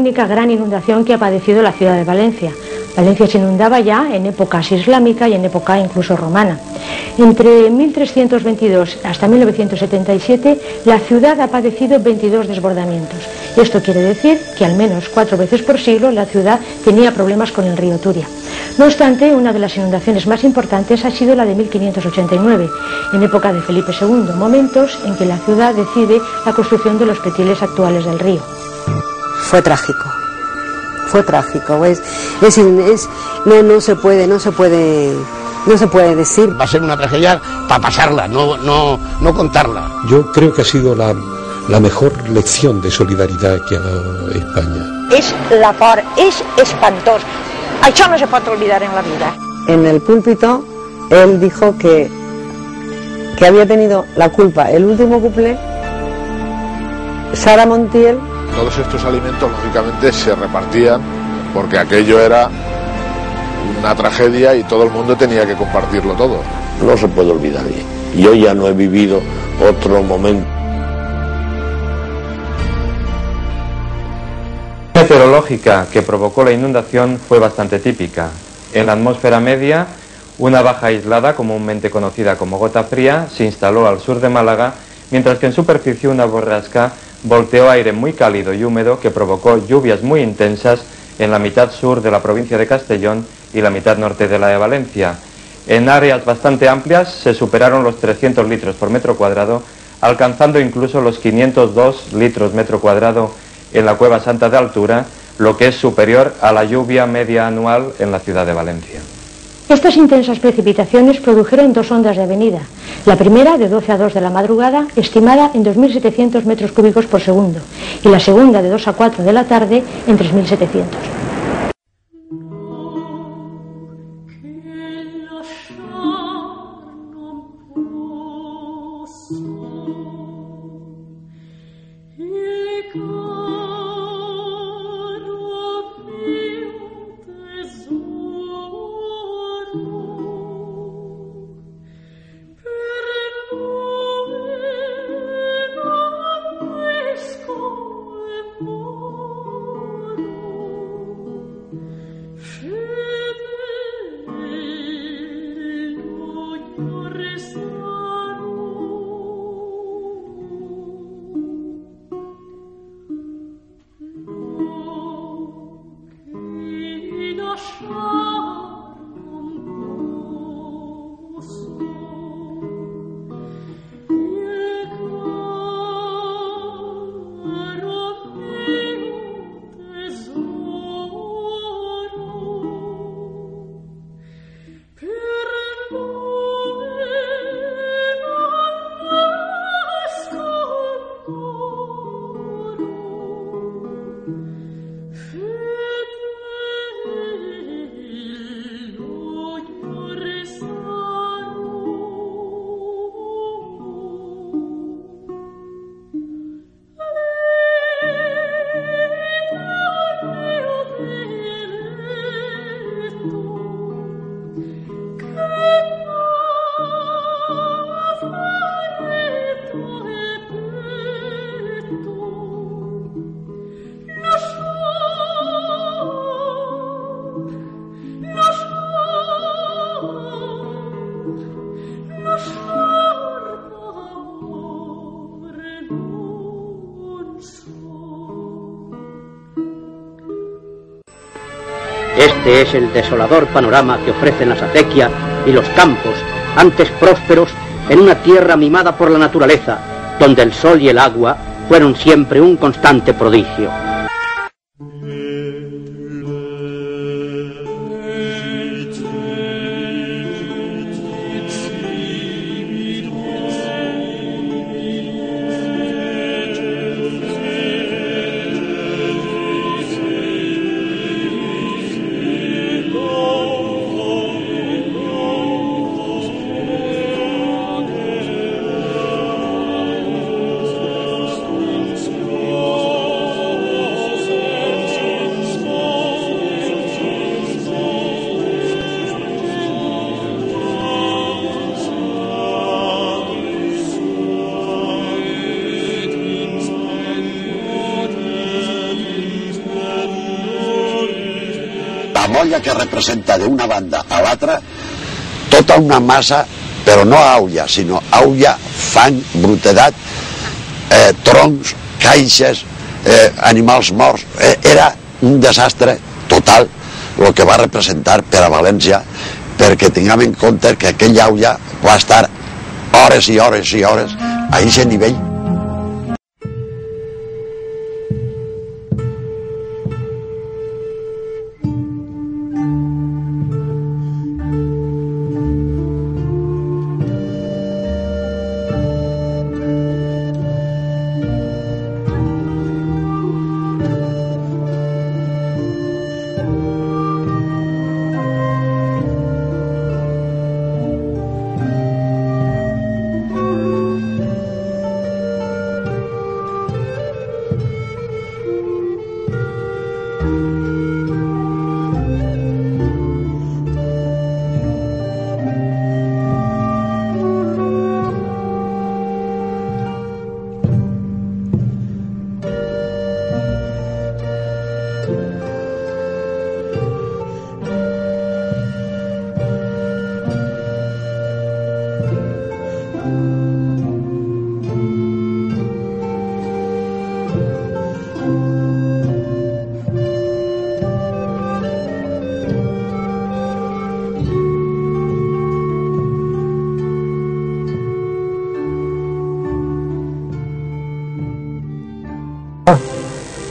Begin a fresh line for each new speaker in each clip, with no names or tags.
única gran inundación que ha padecido la ciudad de Valencia. Valencia se inundaba ya en épocas islámica y en época incluso romana. Entre 1322 hasta 1977, la ciudad ha padecido 22 desbordamientos. Esto quiere decir que al menos 4 veces por siglo la ciudad tenía problemas con el río Turia. No obstante, una de las inundaciones más importantes ha sido la de 1589, en época de Felipe II, momentos en que la ciudad decide la construcción de los petiles actuales del río.
Fue trágico. Fue trágico, no se puede decir.
Va a ser una tragedia para pasarla, no contarla.
Yo creo que ha sido la mejor lección de solidaridad que ha dado España.
És la por, és espantós. Això no se pot olvidar en la vida.
En el púlpito, él dijo que había tenido la culpa el último cuplé, Sara Montiel.
Todos estos alimentos, lógicamente, se repartían porque aquello era una tragedia y todo el mundo tenía que compartirlo todo.
No se puede olvidar. Yo ya no he vivido otro momento.
La meteorológica que provocó la inundación fue bastante típica. En la atmósfera media, una baja aislada, comúnmente conocida como gota fría, se instaló al sur de Málaga, mientras que en superficie una borrasca volteó aire muy cálido y húmedo que provocó lluvias muy intensas en la mitad sur de la provincia de Castellón y la mitad norte de la de Valencia. En áreas bastante amplias se superaron los 300 litros por metro cuadrado, alcanzando incluso los 502 litros metro cuadrado en la Cueva Santa de Altura, lo que es superior a la lluvia media anual en la ciudad de Valencia.
Estas intensas precipitaciones produjeron 2 ondas de avenida. La primera, de 12 a 2 de la madrugada, estimada en 2.700 metros cúbicos por segundo, y la segunda, de 2 a 4 de la tarde, en 3.700.
Este es el desolador panorama que ofrecen las acequias y los campos, antes prósperos, en una tierra mimada por la naturaleza, donde el sol y el agua fueron siempre un constante prodigio.
molla que representa d'una banda a l'altra tota una massa, però no aulla, sinó aulla, fang, brutedat, troncs, caixes, animals morts. Era un desastre total el que va representar per a València, perquè tinguem en compte que aquella aulla va estar hores i hores i hores a aquest nivell.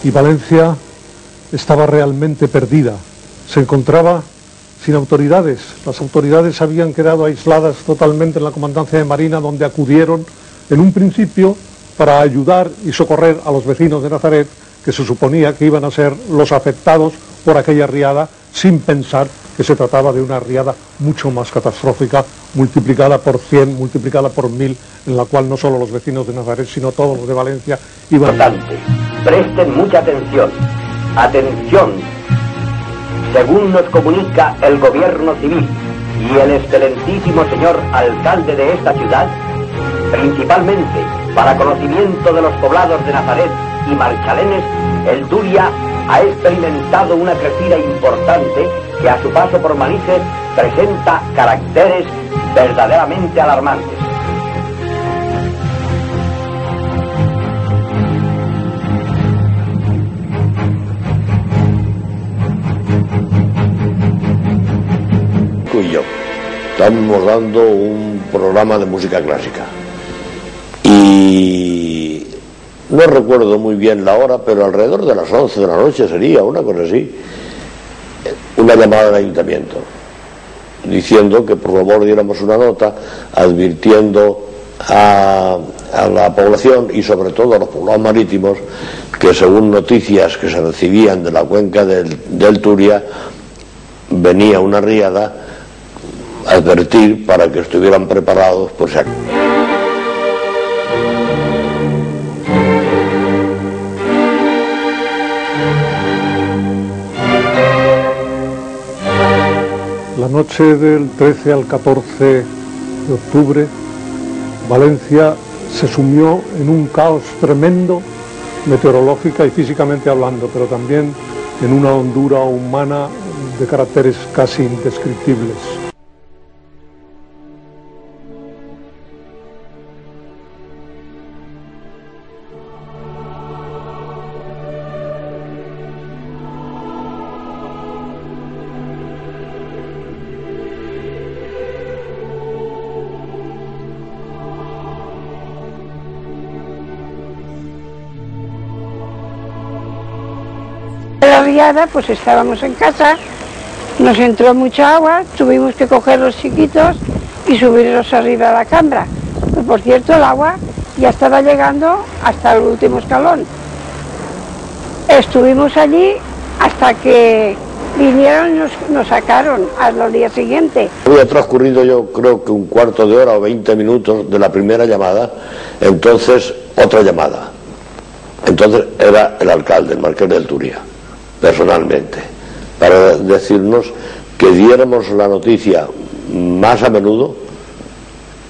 Y Valencia estaba realmente perdida, se encontraba sin autoridades. Las autoridades habían quedado aisladas totalmente en la Comandancia de Marina, donde acudieron en un principio para ayudar y socorrer a los vecinos de Nazaret, que se suponía que iban a ser los afectados por aquella riada, sin pensar que se trataba de una riada mucho más catastrófica, multiplicada por 100, multiplicada por 1000, en la cual no solo los vecinos de Nazaret, sino todos los de Valencia iban...
Importante. Presten mucha atención. Atención. Según nos comunica el gobierno civil y el excelentísimo señor alcalde de esta ciudad, principalmente para conocimiento de los poblados de Nazaret y Marchalenes, el Turia ha experimentado una crecida importante que a su paso por Manises presenta caracteres verdaderamente alarmantes.
Y yo estábamos dando un programa de música clásica y no recuerdo muy bien la hora, pero alrededor de las 11 de la noche sería, una cosa así, una llamada del ayuntamiento diciendo que por favor diéramos una nota advirtiendo a la población y sobre todo a los poblados marítimos que según noticias que se recibían de la cuenca del Turia venía una riada, advertir para que estuvieran preparados por si acaso.
La noche del 13 al 14 de octubre, Valencia se sumió en un caos tremendo, meteorológica y físicamente hablando, pero también en una hondura humana de caracteres casi indescriptibles.
La riada, pues estábamos en casa, nos entró mucha agua, tuvimos que coger los chiquitos y subirlos arriba a la cambra. Pues, por cierto, el agua ya estaba llegando hasta el último escalón. Estuvimos allí hasta que vinieron y nos sacaron al día siguiente.
Había transcurrido yo creo que un cuarto de hora o 20 minutos de la primera llamada, entonces otra llamada. Entonces era el alcalde, el marqués del Turia, personalmente, para decirnos que diéramos la noticia más a menudo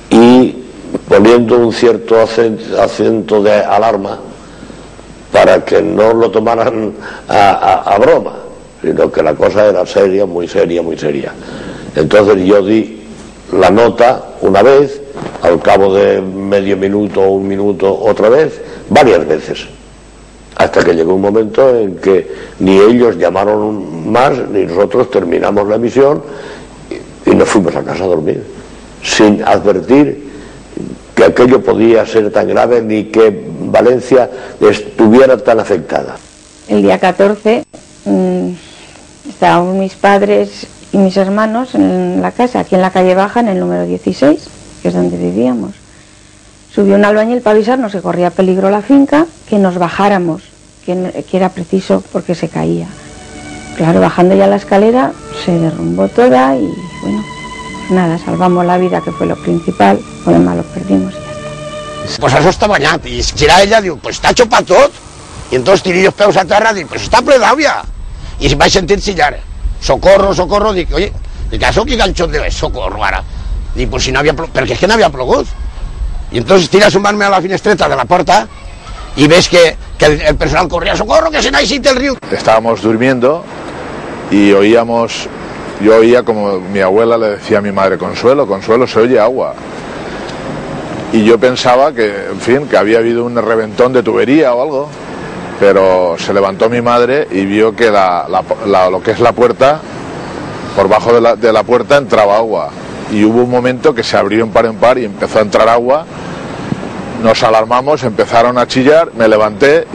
y poniendo un cierto acento de alarma para que no lo tomaran a broma, sino que la cosa era seria, muy seria, muy seria. Entonces yo di la nota una vez, al cabo de medio minuto o un minuto otra vez, varias veces, hasta que llegó un momento en que ni ellos llamaron más, ni nosotros terminamos la emisión y nos fuimos a casa a dormir, sin advertir que aquello podía ser tan grave ni que Valencia estuviera tan afectada.
El día 14 estábamos mis padres y mis hermanos en la casa, aquí en la calle Baja, en el número 16, que es donde vivíamos. Subió un albañil para avisarnos que corría peligro la finca, que nos bajáramos, que era preciso porque se caía. Claro, bajando ya la escalera se derrumbó toda y bueno, nada, salvamos la vida, que fue lo principal, lo demás lo perdimos y ya está.
Pues això està banyat, i gira ella, diu, pues està xupat tot. I entonces tiri els peus a terra, dic, pues està ple d'aigua. I vaig sentir chillar, socorro, socorro, dic, oye, dic, això qui ganxot de socorro ara? Dic, pues si no havia plogut, perquè és que no havia plogut. Y entonces tira a sumarme a la finestreta de la puerta y ves que el personal corría, socorro, que se necesita el río.
Estábamos durmiendo y yo oía como mi abuela le decía a mi madre, Consuelo, Consuelo, se oye agua. Y yo pensaba que, en fin, que había habido un reventón de tubería o algo, pero se levantó mi madre y vio que lo que es la puerta, por bajo de la puerta entraba agua. Y hubo un momento que se abrió en par y empezó a entrar agua. Nos alarmamos, empezaron a chillar, me levanté y